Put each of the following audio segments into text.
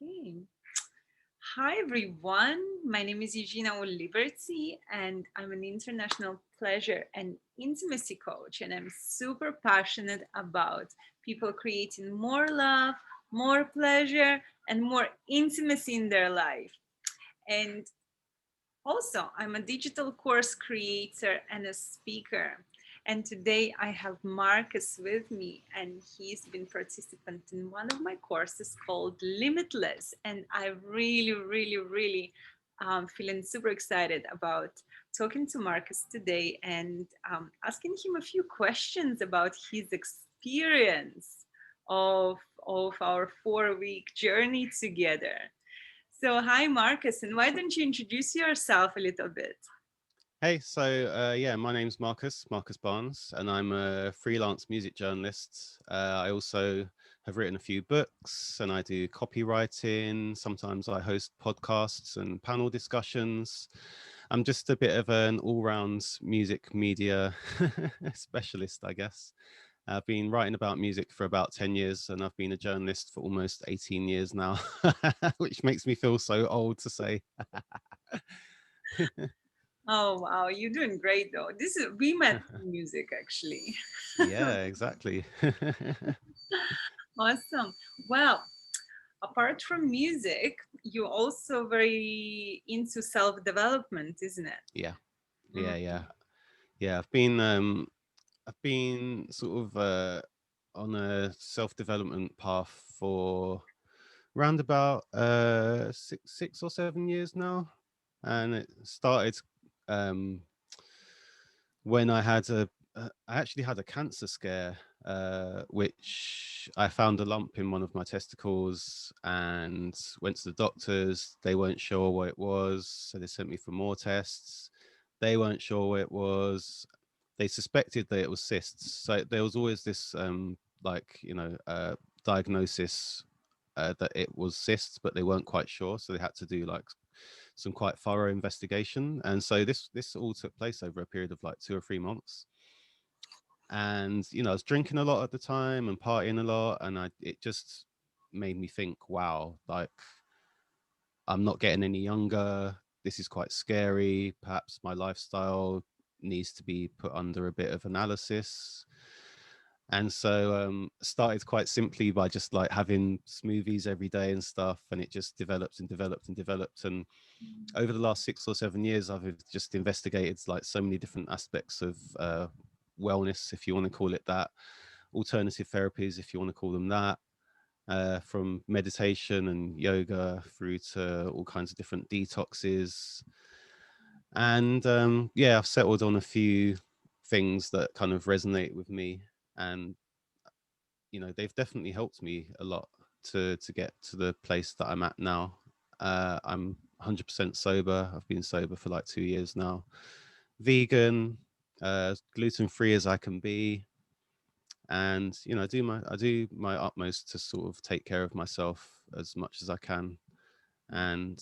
Okay. Hi, everyone. My name is Eugina O Liberty, and I'm an international pleasure and intimacy coach. And I'm super passionate about people creating more love, more pleasure, and more intimacy in their life. And also, I'm a digital course creator and a speaker. And today I have Marcus with me, and he's been participant in one of my courses called Limitless. And I really feeling super excited about talking to Marcus today and asking him a few questions about his experience of, of our 4 week journey together. So, hi, Marcus, and why don't you introduce yourself a little bit? Hey, so yeah, my name's Marcus Barnes, and I'm a freelance music journalist. I also have written a few books and I do copywriting. Sometimes I host podcasts and panel discussions. I'm just a bit of an all-round music media specialist, I guess. I've been writing about music for about 10 years and I've been a journalist for almost 18 years now, which makes me feel so old to say. Oh, wow, you're doing great though. This is we met through music actually. Yeah, exactly. Awesome. Well, apart from music, you're also very into self-development, isn't it? Yeah, Mm. yeah, yeah, yeah. I've been sort of on a self-development path for round about six or 7 years now, and it started um when I actually had a cancer scare, which I found a lump in one of my testicles and went to the doctors. They weren't sure what it was, so they sent me for more tests. They weren't sure what it was. They suspected that it was cysts. So there was always this, diagnosis that it was cysts, but they weren't quite sure. So they had to do like some quite thorough investigation. And so this all took place over a period of like 2 or 3 months. And I was drinking a lot at the time and partying a lot, and it just made me think, wow, like I'm not getting any younger. This is quite scary. Perhaps my lifestyle needs to be put under a bit of analysis. And so started quite simply by just like having smoothies every day and stuff, and it just developed and developed and developed. And over the last 6 or 7 years, I've just investigated like so many different aspects of wellness, if you want to call it that, alternative therapies, if you want to call them that, from meditation and yoga through to all kinds of different detoxes. And yeah, I've settled on a few things that kind of resonate with me. And, they've definitely helped me a lot to get to the place that I'm at now. I'm 100% sober. I've been sober for like 2 years now. Vegan, gluten free as I can be, and I do my utmost to sort of take care of myself as much as I can. And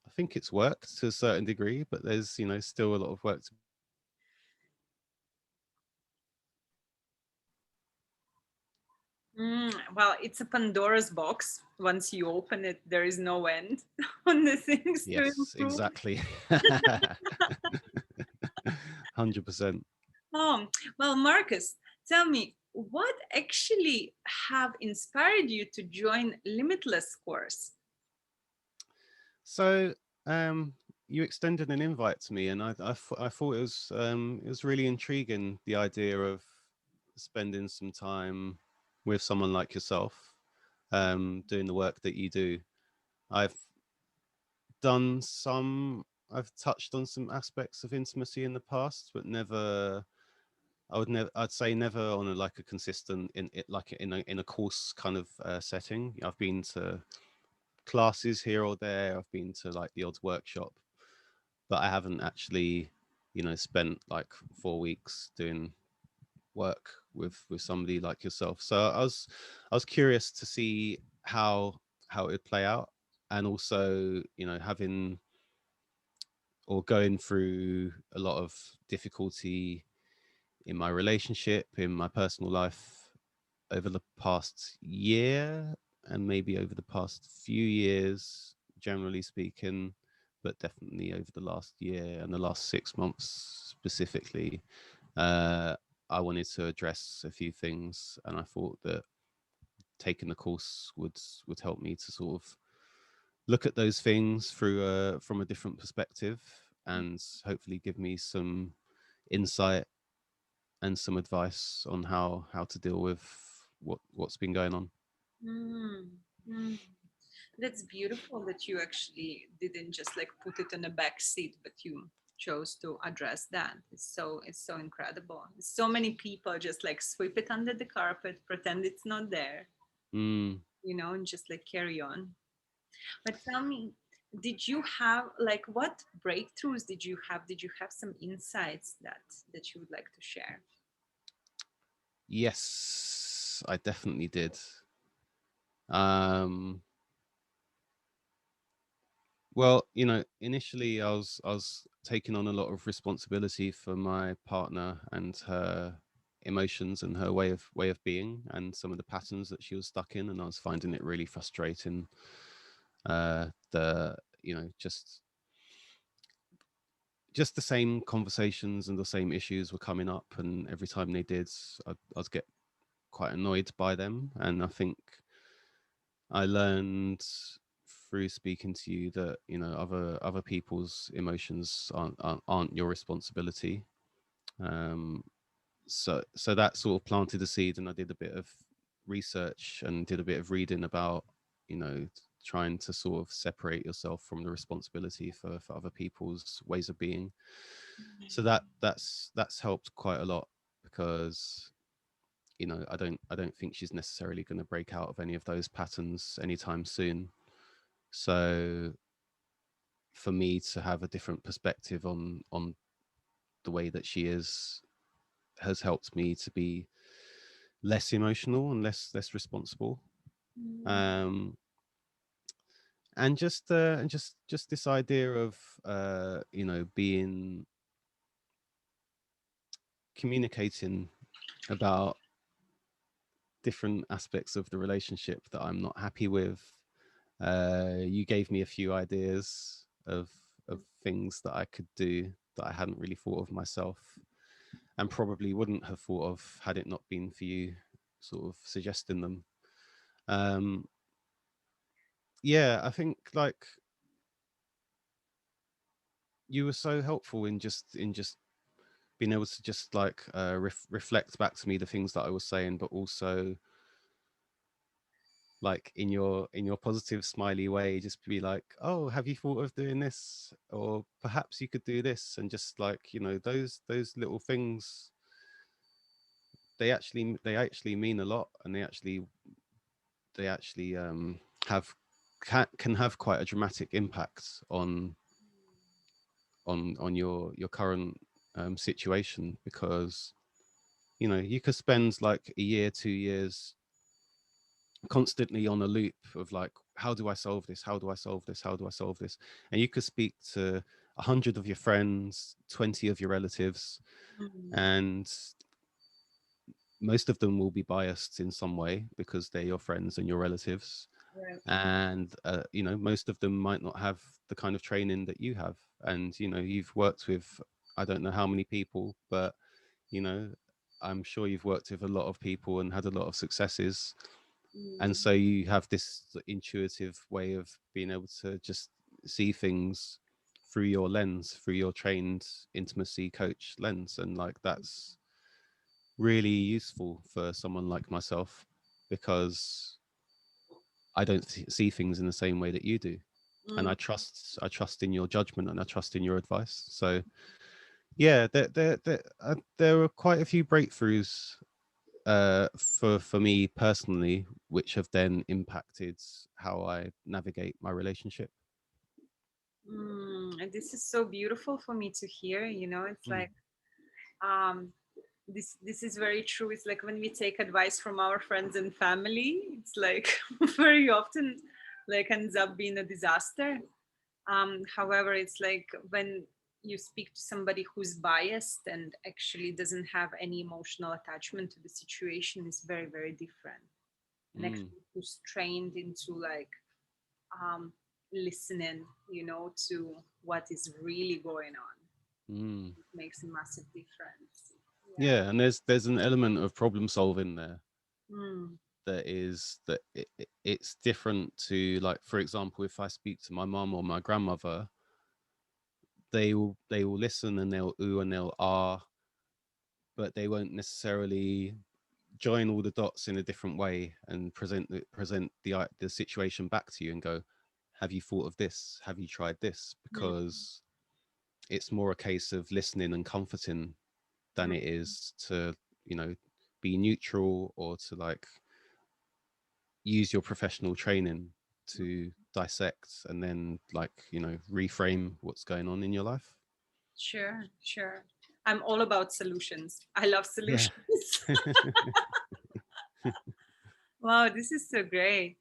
I think it's worked to a certain degree, but there's still a lot of work to be done. Well, it's a Pandora's box. Once you open it, there is no end on the things to Yes, improve. exactly. 100%. Oh, well, Marcus, tell me, what actually have inspired you to join Limitless course? So you extended an invite to me, and I thought it was really intriguing, the idea of spending some time with someone like yourself, doing the work that you do. I've done some I've touched on some aspects of intimacy in the past, but never I'd say never on a like a consistent in it like in a course kind of setting. I've been to classes here or there. I've been to like the odd workshop, but I haven't actually, spent like 4 weeks doing work with somebody like yourself. So I was curious to see how it would play out, and also having or going through a lot of difficulty in my relationship, in my personal life over the past year. and maybe over the past few years, generally speaking, but definitely over the last year and the last 6 months specifically, uh, I wanted to address a few things, and I thought that taking the course would help me to sort of look at those things through from a different perspective, and hopefully give me some insight and some advice on how to deal with what's been going on. Mm, mm. That's beautiful that you actually didn't just like put it in a back seat, but you chose to address that. It's so incredible. So many people just like sweep it under the carpet, pretend it's not there, Mm, and just like carry on. But tell me, did you have like what breakthroughs did you have? Did you have some insights that you would like to share? yes, I definitely did. Um, well, initially I was taking on a lot of responsibility for my partner and her emotions and her way of being and some of the patterns that she was stuck in, and I was finding it really frustrating. The just the same conversations and the same issues were coming up, and every time they did, I'd get quite annoyed by them. And I think I learned through speaking to you that other people's emotions aren't your responsibility. Um, so that sort of planted a seed, and I did a bit of research and did a bit of reading about trying to sort of separate yourself from the responsibility for other people's ways of being. So that's helped quite a lot, because I don't think she's necessarily going to break out of any of those patterns anytime soon. So for me to have a different perspective on the way that she is has helped me to be less emotional and less responsible. Mm, um and just this idea of being communicating about different aspects of the relationship that I'm not happy with. You gave me a few ideas of things that I could do that I hadn't really thought of myself, and probably wouldn't have thought of had it not been for you sort of suggesting them. Um, yeah, I think like you were so helpful in just being able to just like reflect back to me the things that I was saying, but also like in your positive smiley way, just be like, oh, have you thought of doing this, or perhaps you could do this, and just like those little things, they actually mean a lot, and they actually have can have quite a dramatic impact on your current situation, because you could spend like a year, 2 years constantly on a loop of like, how do I solve this, how do I solve this, how do I solve this, and you could speak to 100 of your friends, 20 of your relatives, mm, and most of them will be biased in some way because they're your friends and your relatives. right. And most of them might not have the kind of training that you have, and you've worked with, I don't know how many people, but you know I'm sure you've worked with a lot of people and had a lot of successes, and Mm, so you have this intuitive way of being able to just see things through your lens, through your trained intimacy coach lens, and like that's really useful for someone like myself, because I don't see things in the same way that you do, and mm, I trust in your judgment, and I trust in your advice. So yeah, there were quite a few breakthroughs for me personally, which have then impacted how I navigate my relationship. and this is so beautiful for me to hear. It's Mm. like um this is very true. It's like when we take advice from our friends and family, it's like very often like ends up being a disaster. However, it's like when you speak to somebody who's biased and actually doesn't have any emotional attachment to the situation, is very, very different. and Mm, actually who's trained into like um, listening, to what is really going on. mm. It makes a massive difference. Yeah, and there's an element of problem solving there Yeah. Mm. that is that it's different to, like, for example, if I speak to my mum or my grandmother, they will listen and they'll ooh and they'll ah, but they won't necessarily join all the dots in a different way and present the situation back to you and go, have you thought of this, have you tried this? Mm. Because it's more a case of listening and comforting than Mm. it is to, you know, be neutral or to like use your professional training to dissect and then, like, reframe what's going on in your life. Sure, sure. I'm all about solutions. I love Yeah. solutions. Wow, this is so great.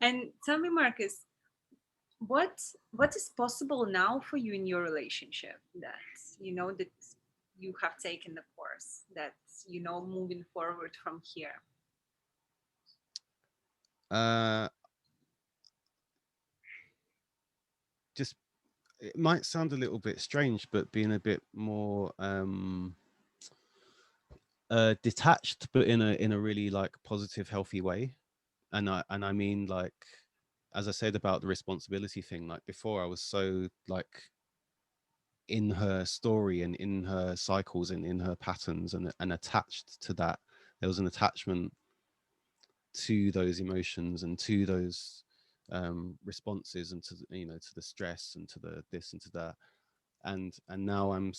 And tell me, Marcus, what what is possible now for you in your relationship that that you have taken the course that moving forward from here? uh just, it might sound a little bit strange, but being a bit more detached, but in a really like positive, healthy way. And I mean, like, as I said about the responsibility thing, like before I was so like in her story and in her cycles and in her patterns, and attached to that. There was an attachment to those emotions and to those responses, and to to the stress and to the this and to that. And now I'm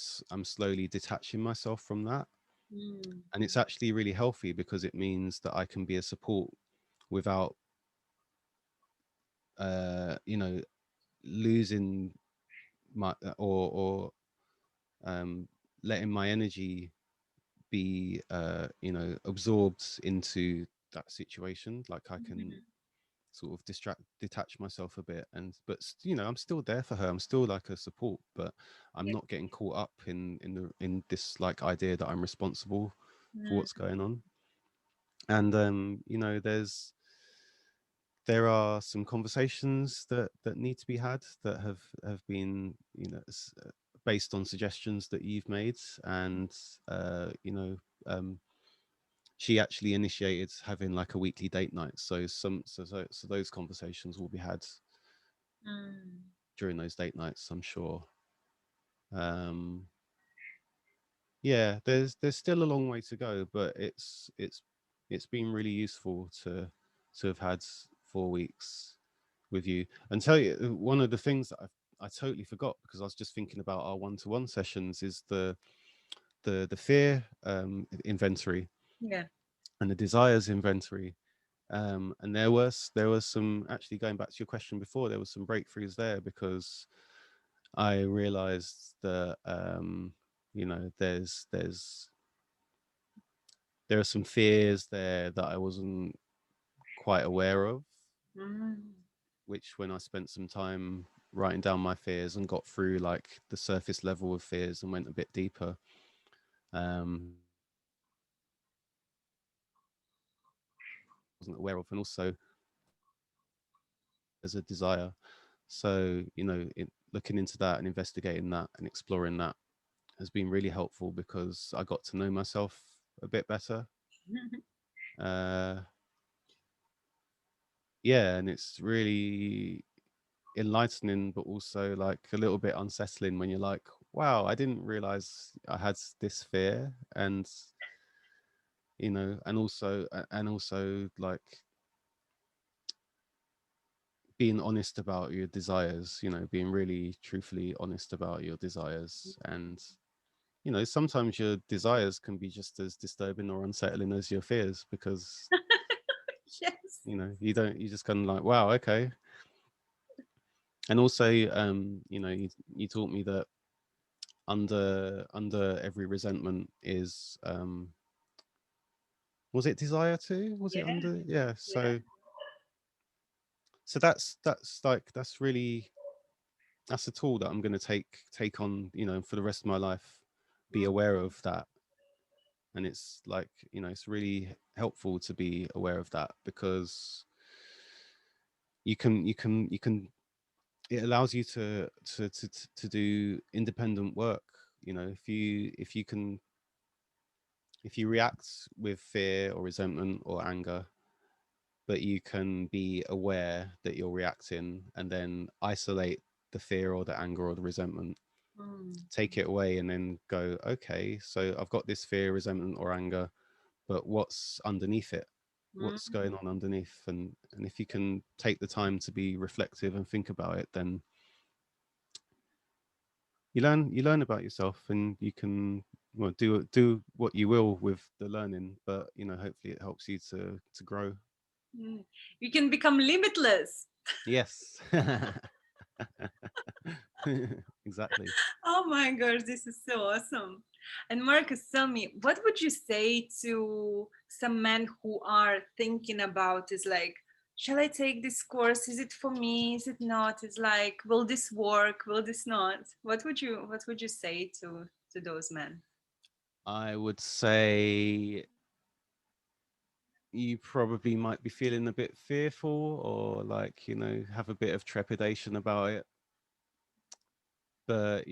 slowly detaching myself from that, Mm. and it's actually really healthy because it means that I can be a support without you know losing my, or um letting my energy be absorbed into that situation. Like, I can Mhm. sort of detach myself a bit, and but I'm still there for her. I'm still like a support, but I'm Yeah. not getting caught up in this like idea that I'm responsible for Mm. what's going on. And there are some conversations that need to be had, that have been, based on suggestions that you've made. And um she actually initiated having like a weekly date night, so those conversations will be had Mm. during those date nights, I'm sure. um yeah, there's still a long way to go, but it's been really useful to have had 4 weeks with you. And tell you, one of the things that I totally forgot, because I was just thinking about our one-to-one sessions, is the fear inventory Yeah. and the desires inventory. And there was some, actually, going back to your question before, there was some breakthroughs there, because I realized that there are some fears there that I wasn't quite aware of, Mm. which, when I spent some time writing down my fears and got through like the surface level of fears and went a bit deeper, wasn't aware of. And also as a desire. So, looking into that and investigating that and exploring that has been really helpful, because I got to know myself a bit better. Uh, yeah, and it's really enlightening, but also like a little bit unsettling when you're like, wow, I didn't realize I had this fear. And and also like being honest about your desires, being really truthfully honest about your desires. And sometimes your desires can be just as disturbing or unsettling as your fears, because Yes. you just kind of like, wow, okay. And also, you taught me that under every resentment is, was it desire too? Was it Yeah. under? Yeah. Yeah. So that's really, that's a tool that I'm going to take on, for the rest of my life. Be Mm. aware of that, And it's like, it's really helpful to be aware of that, because you can it allows you to do independent work. If you react with fear or resentment or anger, but you can be aware that you're reacting, and then isolate the fear or the anger or the resentment, Mm, take it away, and then go, okay, so I've got this fear, resentment, or anger, but what's underneath it? What's mm, going on underneath? And if you can take the time to be reflective and think about it, then you learn about yourself, and you can, well, do what you will with the learning, but hopefully it helps you to grow. mm. You can become limitless. Yes. Exactly. Oh my gosh, this is so awesome. And Marcus, tell me, what would you say to some men who are thinking about is like, shall I take this course? Is it for me? Is it not? It's like, will this work? Will this not? What would you say to those men? I would say you probably might be feeling a bit fearful, or like, have a bit of trepidation about it, but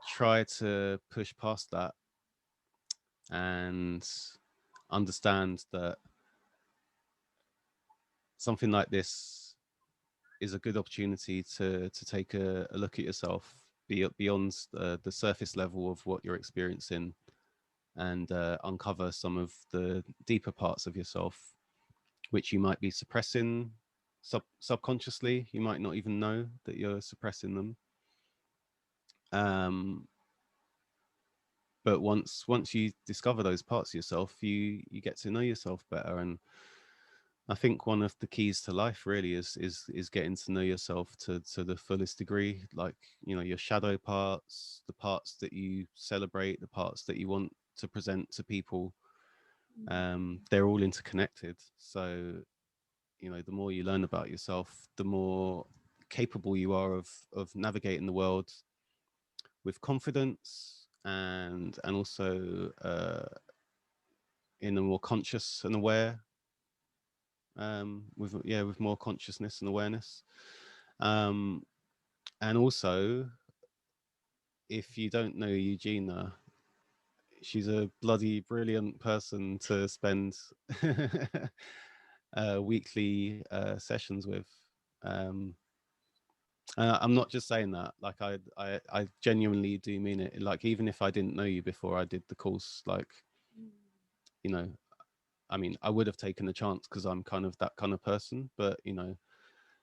try to push past that, and understand that something like this is a good opportunity to take a look at yourself, beyond the surface level of what you're experiencing, and uncover some of the deeper parts of yourself, which you might be suppressing subconsciously. You might not even know that you're suppressing them. Um, but once you discover those parts of yourself, you get to know yourself better. And I think one of the keys to life really is getting to know yourself to the fullest degree. Like, your shadow parts, the parts that you celebrate, the parts that you want to present to people. They're all interconnected. So, the more you learn about yourself, the more capable you are of navigating the world with confidence, and also in a more conscious and aware, with more consciousness and awareness. um and also, if you don't know Eugina, she's a bloody brilliant person to spend weekly sessions with. um I'm not just saying that. Like, I genuinely do mean it. Like, even if I didn't know you before I did the course, like, you know I mean, I would have taken a chance, because I'm kind of that kind of person. But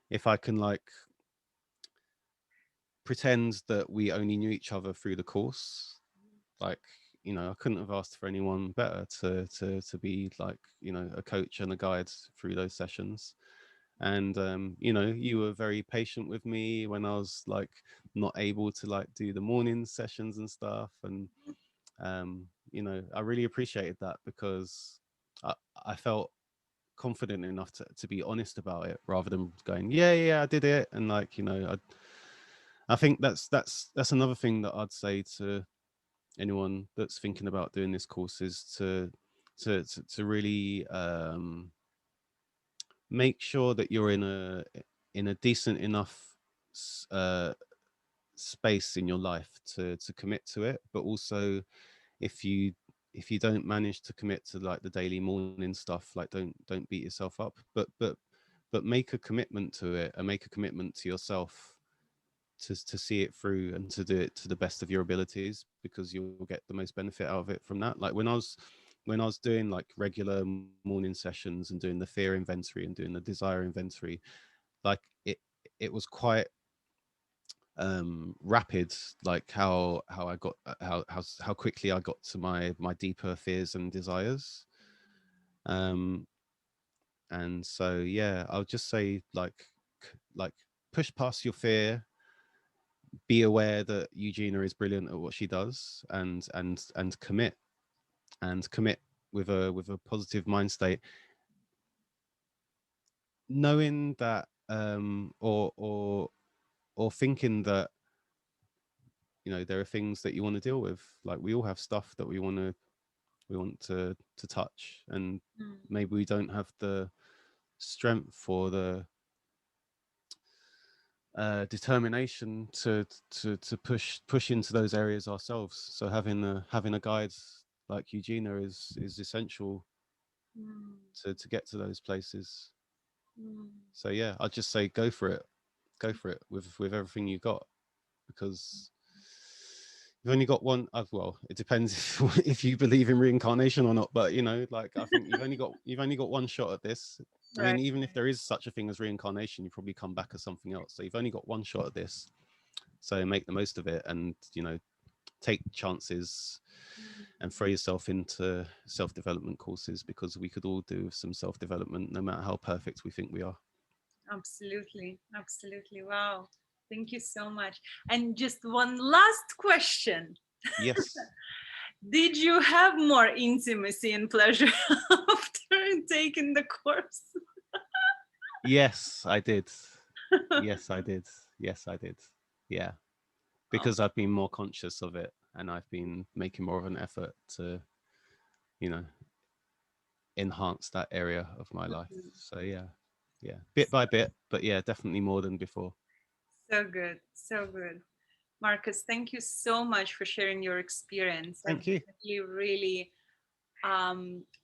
if I can, like, pretend that we only knew each other through the course, like, I couldn't have asked for anyone better to be, like, a coach and a guide through those sessions. And you were very patient with me when I was, like, not able to, like, do the morning sessions and stuff. And I really appreciated that, because i, I felt confident enough to be honest about it, rather than going, yeah, yeah, I did it. And, like, I think that's another thing that I'd say to anyone that's thinking about doing this course, is to really make sure that you're in a decent enough uh, space in your life to commit to it. But also, if you if you don't manage to commit to, like, the daily morning stuff, like, don't beat yourself up, but make a commitment to it, and make a commitment to yourself to see it through, and to do it to the best of your abilities, because you'll get the most benefit out of it from that. Like, when I was doing, like, regular morning sessions, and doing the fear inventory and doing the desire inventory, like, it was quite rapid, like, how I got how quickly I got to my deeper fears and desires. um and so, yeah, I'll just say, like, push past your fear, be aware that Eugina is brilliant at what she does, and commit with a positive mind state, knowing that, or thinking that you know, there are things that you want to deal with. Like we all have stuff that we want to touch, and Mm, maybe we don't have the strength or the determination to push into those areas ourselves. So having a guide like Eugina is essential mm, to get to those places. mm, So yeah, I'd just say go for it with everything you got, because you've only got one. Well, it depends if you believe in reincarnation or not. But you know, like I think you've only got one shot at this. I mean, right. even if there is such a thing as reincarnation, you probably come back as something else. So you've only got one shot at this. So make the most of it, and you know, take chances and throw yourself into self-development courses, because we could all do some self-development, no matter how perfect we think we are. Absolutely. Absolutely. Wow. Thank you so much. And just one last question. Yes. Did you have more intimacy and pleasure after taking the course? Yes, I did. Yes, I did. Yes, I did. Yeah, Oh, because I've been more conscious of it, and I've been making more of an effort to, you know, enhance that area of my life. mhm. So yeah, yeah, bit by bit, but yeah, definitely more than before. So good. So good. Marcus, thank you so much for sharing your experience. I Thank you. really, really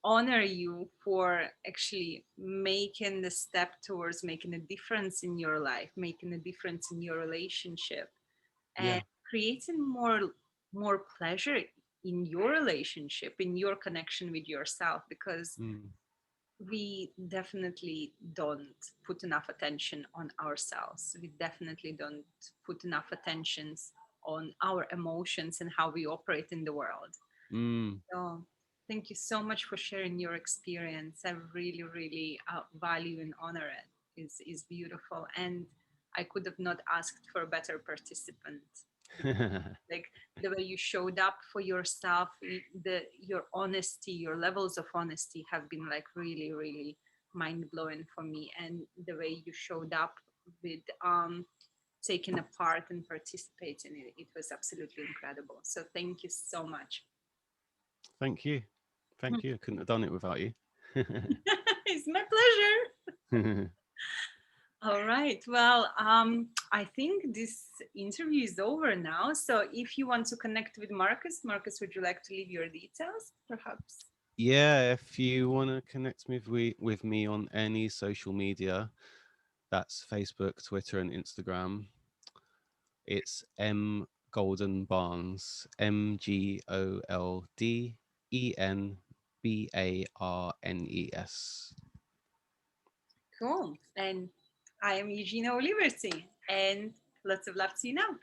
honor you for actually making the step towards making a difference in your life, making a difference in your relationship, and Yeah. creating more pleasure in your relationship, in your connection with yourself, because Mm. we definitely don't put enough attention on ourselves. We definitely don't put enough attentions on our emotions and how we operate in the world. Mm. So thank you so much for sharing your experience. I really, really value and honor it. Is beautiful, and I could have not asked for a better participant. Like the way you showed up for yourself, the your honesty, your levels of honesty have been like really, really mind blowing for me, and the way you showed up with taking a part and participating in it, it was absolutely incredible. So thank you so much. Thank you. Thank you. I couldn't have done it without you. It's my pleasure. All right. Well, I think this interview is over now. So if you want to connect with Marcus, Marcus, would you like to leave your details, perhaps? Yeah, if you want to connect with me on any social media, that's Facebook, Twitter, and Instagram. It's Golden Barnes, Goldenbarnes. Cool. And I am Eugina O Liberty, and lots of love to you now.